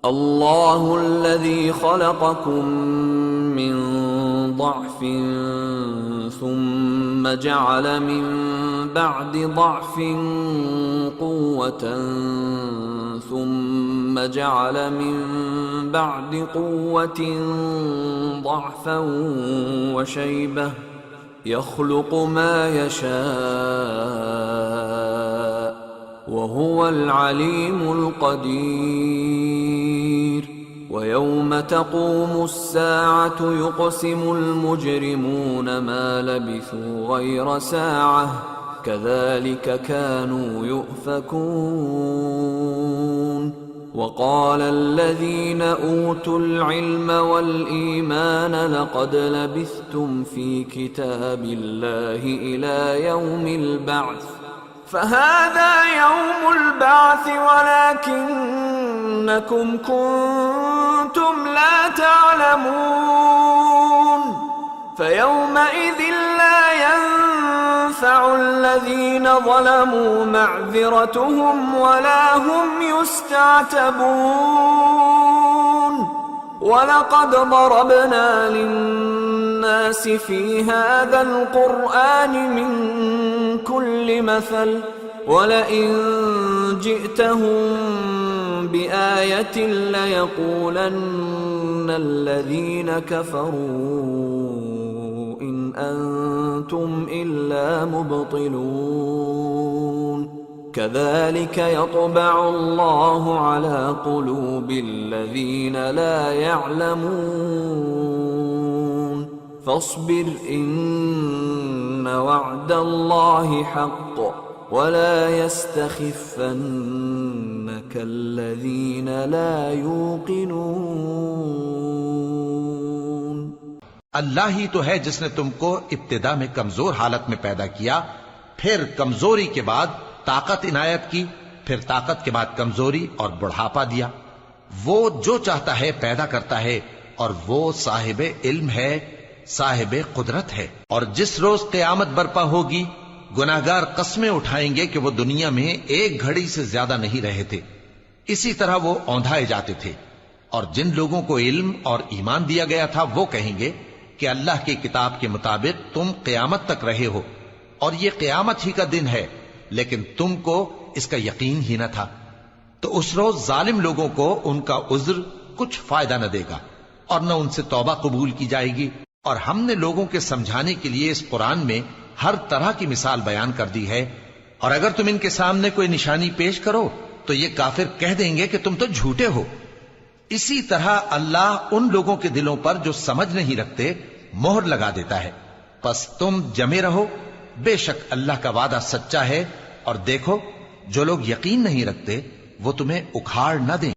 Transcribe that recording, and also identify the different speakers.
Speaker 1: الله الذي خلقكم من ضعف ثم جعل من بعد ضعف قوة ثم جعل من بعد قوة ضعفا وشيبة يخلق ما يشاء وهو العليم القدير ويوم تقوم الساعة يقسم المجرمون ما لبثوا غير ساعة كذلك كانوا يؤفكون وقال الذين أوتوا العلم والإيمان لقد لبثتم في كتاب الله إلى يوم البعث فهذا يوم البعث ولكنكم كنتم لا تعلمون فيومئذ لا ينفع الذين ظلموا معذرتهم ولا هم يستعتبون ولقد ضربنا للناس في هذا القرآن من كل مثل ولئن جئتهم بآية ليقولن الذين كفروا إن أنتم إلا مبطلون كذلك يطبع الله على قلوب الذين لا يعلمون فاصبر إن وعد الله حق ولا يستخفنك الذين لا يوقنون
Speaker 2: اللہ ہی تو ہے جس نے تم کو ابتدا میں کمزور حالت میں پیدا کیا، پھر کمزوری کے بعد طاقت عنایت کی، پھر طاقت کے بعد کمزوری اور بڑھاپا دیا۔ وہ جو چاہتا ہے پیدا کرتا ہے اور وہ صاحب علم ہے، صاحب قدرت ہے۔ اور جس روز قیامت برپا ہوگی گناہگار قسمیں اٹھائیں گے کہ وہ دنیا میں ایک گھڑی سے زیادہ نہیں رہے تھے، اسی طرح وہ اوندھائے جاتے تھے۔ اور جن لوگوں کو علم اور ایمان دیا گیا تھا وہ کہیں گے کہ اللہ کی کتاب کے مطابق تم قیامت تک رہے ہو اور یہ قیامت ہی کا دن ہے، لیکن تم کو اس کا یقین ہی نہ تھا۔ تو اس روز ظالم لوگوں کو ان کا عذر کچھ فائدہ نہ دے گا اور نہ ان سے توبہ قبول کی جائے گی۔ اور ہم نے لوگوں کے سمجھانے کے لیے اس قرآن میں ہر طرح کی مثال بیان کر دی ہے، اور اگر تم ان کے سامنے کوئی نشانی پیش کرو تو یہ کافر کہہ دیں گے کہ تم تو جھوٹے ہو۔ اسی طرح اللہ ان لوگوں کے دلوں پر جو سمجھ نہیں رکھتے مہر لگا دیتا ہے۔ پس تم جمے رہو، بے شک اللہ کا وعدہ سچا ہے، اور دیکھو جو لوگ یقین نہیں رکھتے وہ تمہیں اکھاڑ نہ دیں۔